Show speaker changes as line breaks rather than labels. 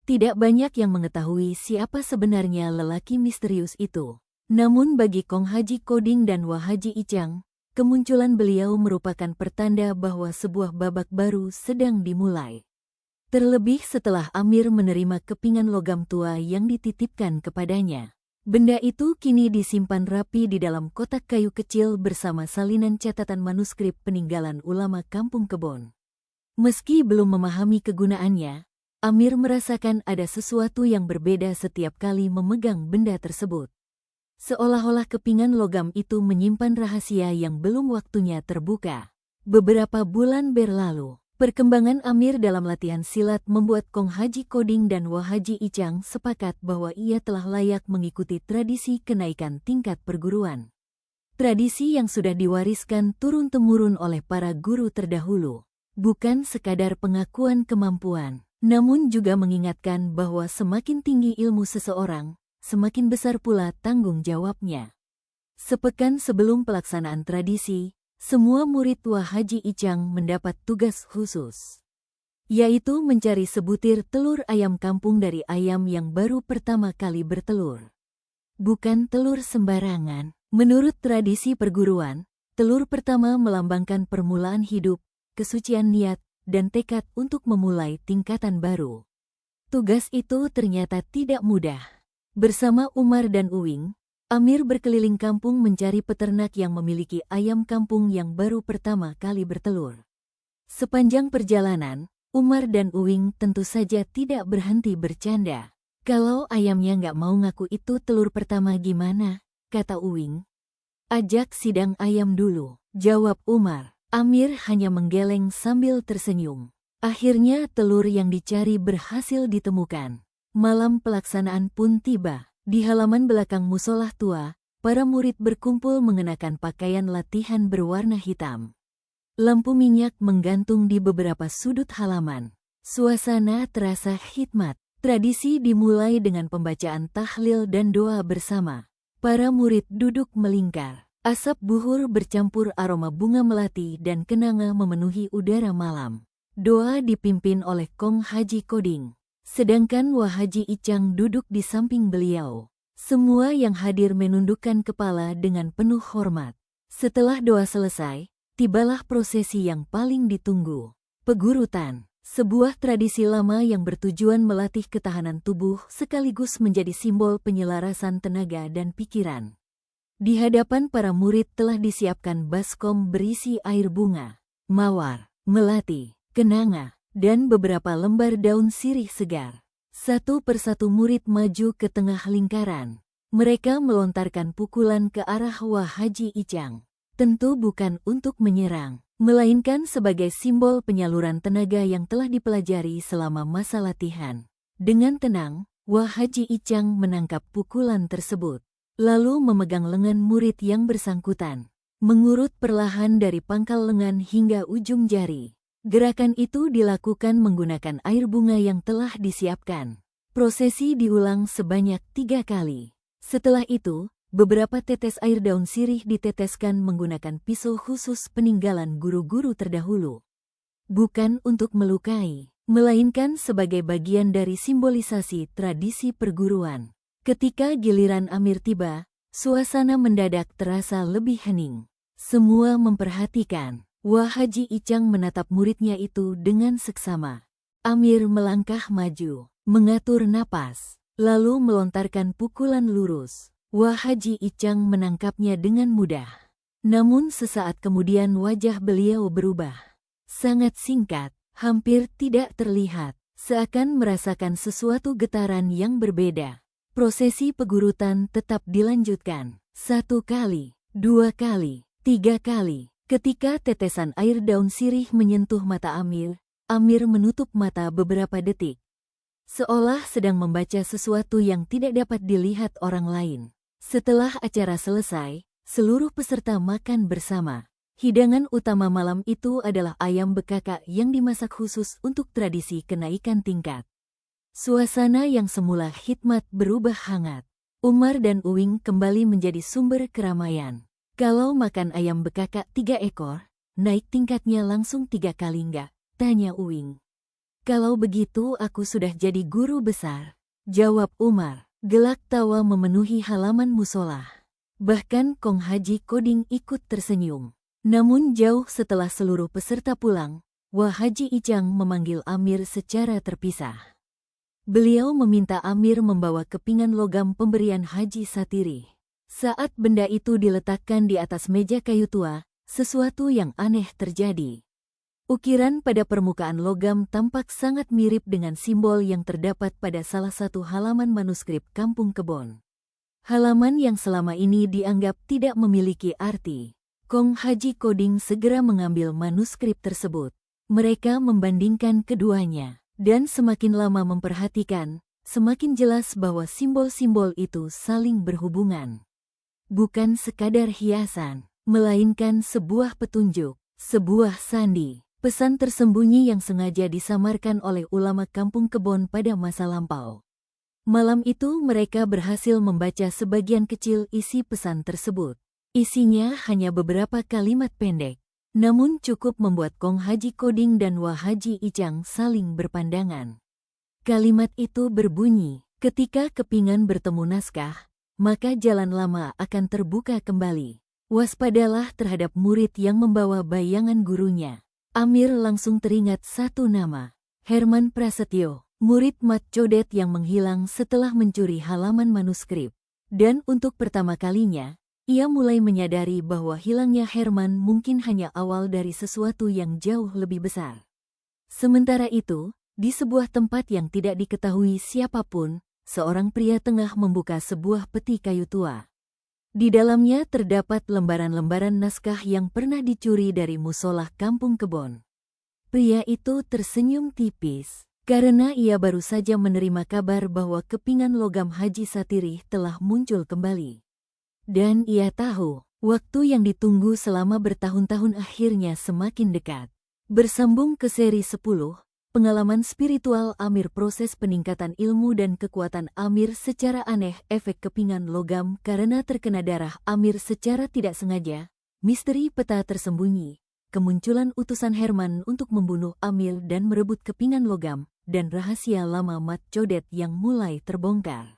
Tidak banyak yang mengetahui siapa sebenarnya lelaki misterius itu. Namun bagi Kong Haji Koding dan Wah Haji Icang, kemunculan beliau merupakan pertanda bahwa sebuah babak baru sedang dimulai. Terlebih setelah Amir menerima kepingan logam tua yang dititipkan kepadanya. Benda itu kini disimpan rapi di dalam kotak kayu kecil bersama salinan catatan manuskrip peninggalan ulama Kampung Kebon. Meski belum memahami kegunaannya, Amir merasakan ada sesuatu yang berbeda setiap kali memegang benda tersebut. Seolah-olah kepingan logam itu menyimpan rahasia yang belum waktunya terbuka. Beberapa bulan berlalu, perkembangan Amir dalam latihan silat membuat Kong Haji Koding dan Wah Haji Icang sepakat bahwa ia telah layak mengikuti tradisi kenaikan tingkat perguruan. Tradisi yang sudah diwariskan turun-temurun oleh para guru terdahulu, bukan sekadar pengakuan kemampuan, namun juga mengingatkan bahwa semakin tinggi ilmu seseorang, semakin besar pula tanggung jawabnya. Sepekan sebelum pelaksanaan tradisi, semua murid Wah Haji Icang mendapat tugas khusus, yaitu mencari sebutir telur ayam kampung dari ayam yang baru pertama kali bertelur. Bukan telur sembarangan. Menurut tradisi perguruan, telur pertama melambangkan permulaan hidup, kesucian niat, dan tekad untuk memulai tingkatan baru. Tugas itu ternyata tidak mudah. Bersama Umar dan Uwing, Amir berkeliling kampung mencari peternak yang memiliki ayam kampung yang baru pertama kali bertelur. Sepanjang perjalanan, Umar dan Uwing tentu saja tidak berhenti bercanda. "Kalau ayamnya nggak mau ngaku itu telur pertama gimana?" kata Uwing. "Ajak sidang ayam dulu," jawab Umar. Amir hanya menggeleng sambil tersenyum. Akhirnya telur yang dicari berhasil ditemukan. Malam pelaksanaan pun tiba. Di halaman belakang musolah tua, para murid berkumpul mengenakan pakaian latihan berwarna hitam. Lampu minyak menggantung di beberapa sudut halaman. Suasana terasa hikmat. Tradisi dimulai dengan pembacaan tahlil dan doa bersama. Para murid duduk melingkar. Asap buhur bercampur aroma bunga melati dan kenanga memenuhi udara malam. Doa dipimpin oleh Kong Haji Koding, sedangkan Wah Haji Icang duduk di samping beliau. Semua yang hadir menundukkan kepala dengan penuh hormat. Setelah doa selesai, tibalah prosesi yang paling ditunggu. Pegurutan, sebuah tradisi lama yang bertujuan melatih ketahanan tubuh sekaligus menjadi simbol penyelarasan tenaga dan pikiran. Di hadapan para murid telah disiapkan baskom berisi air bunga, mawar, melati, kenanga, dan beberapa lembar daun sirih segar. Satu persatu murid maju ke tengah lingkaran. Mereka melontarkan pukulan ke arah Wah Haji Icang. Tentu bukan untuk menyerang, melainkan sebagai simbol penyaluran tenaga yang telah dipelajari selama masa latihan. Dengan tenang, Wah Haji Icang menangkap pukulan tersebut, lalu memegang lengan murid yang bersangkutan, mengurut perlahan dari pangkal lengan hingga ujung jari. Gerakan itu dilakukan menggunakan air bunga yang telah disiapkan. Prosesi diulang sebanyak 3 kali. Setelah itu, beberapa tetes air daun sirih diteteskan menggunakan pisau khusus peninggalan guru-guru terdahulu. Bukan untuk melukai, melainkan sebagai bagian dari simbolisasi tradisi perguruan. Ketika giliran Amir tiba, suasana mendadak terasa lebih hening. Semua memperhatikan. Wah Haji Icang menatap muridnya itu dengan seksama. Amir melangkah maju, mengatur napas, lalu melontarkan pukulan lurus. Wah Haji Icang menangkapnya dengan mudah. Namun sesaat kemudian wajah beliau berubah. Sangat singkat, hampir tidak terlihat, seakan merasakan sesuatu getaran yang berbeda. Prosesi pegurutan tetap dilanjutkan. 1 kali, 2 kali, 3 kali. Ketika tetesan air daun sirih menyentuh mata Amir, Amir menutup mata beberapa detik, seolah sedang membaca sesuatu yang tidak dapat dilihat orang lain. Setelah acara selesai, seluruh peserta makan bersama. Hidangan utama malam itu adalah ayam bekaka yang dimasak khusus untuk tradisi kenaikan tingkat. Suasana yang semula hikmat berubah hangat. Umar dan Uwing kembali menjadi sumber keramaian. "Kalau makan ayam bekaka 3 ekor, naik tingkatnya langsung 3 kali nggak?" tanya Uwing. Kalau begitu aku sudah jadi guru besar, jawab Umar. Gelak tawa memenuhi halaman musola. Bahkan Kong Haji Koding ikut tersenyum. Namun jauh setelah seluruh peserta pulang, Wah Haji Icang memanggil Amir secara terpisah. Beliau meminta Amir membawa kepingan logam pemberian Haji Satirih. Saat benda itu diletakkan di atas meja kayu tua, sesuatu yang aneh terjadi. Ukiran pada permukaan logam tampak sangat mirip dengan simbol yang terdapat pada salah satu halaman manuskrip Kampung Kebon. Halaman yang selama ini dianggap tidak memiliki arti. Kong Haji Koding segera mengambil manuskrip tersebut. Mereka membandingkan keduanya, dan semakin lama memperhatikan, semakin jelas bahwa simbol-simbol itu saling berhubungan. Bukan sekadar hiasan, melainkan sebuah petunjuk, sebuah sandi. Pesan tersembunyi yang sengaja disamarkan oleh ulama Kampung Kebon pada masa lampau. Malam itu mereka berhasil membaca sebagian kecil isi pesan tersebut. Isinya hanya beberapa kalimat pendek, namun cukup membuat Kong Haji Koding dan Wah Haji Icang saling berpandangan. Kalimat itu berbunyi, ketika kepingan bertemu naskah, maka jalan lama akan terbuka kembali. Waspadalah terhadap murid yang membawa bayangan gurunya. Amir langsung teringat satu nama, Herman Prasetyo, murid Mat Codet yang menghilang setelah mencuri halaman manuskrip. Dan untuk pertama kalinya, ia mulai menyadari bahwa hilangnya Herman mungkin hanya awal dari sesuatu yang jauh lebih besar. Sementara itu, di sebuah tempat yang tidak diketahui siapapun, seorang pria tengah membuka sebuah peti kayu tua. Di dalamnya terdapat lembaran-lembaran naskah yang pernah dicuri dari musolah Kampung Kebon. Pria itu tersenyum tipis, karena ia baru saja menerima kabar bahwa kepingan logam Haji Satirih telah muncul kembali. Dan ia tahu, waktu yang ditunggu selama bertahun-tahun akhirnya semakin dekat. Bersambung ke seri 10, pengalaman spiritual Amir, proses peningkatan ilmu dan kekuatan Amir secara aneh, efek kepingan logam karena terkena darah Amir secara tidak sengaja, misteri peta tersembunyi, kemunculan utusan Herman untuk membunuh Amir dan merebut kepingan logam, dan rahasia lama Mat Codet yang mulai terbongkar.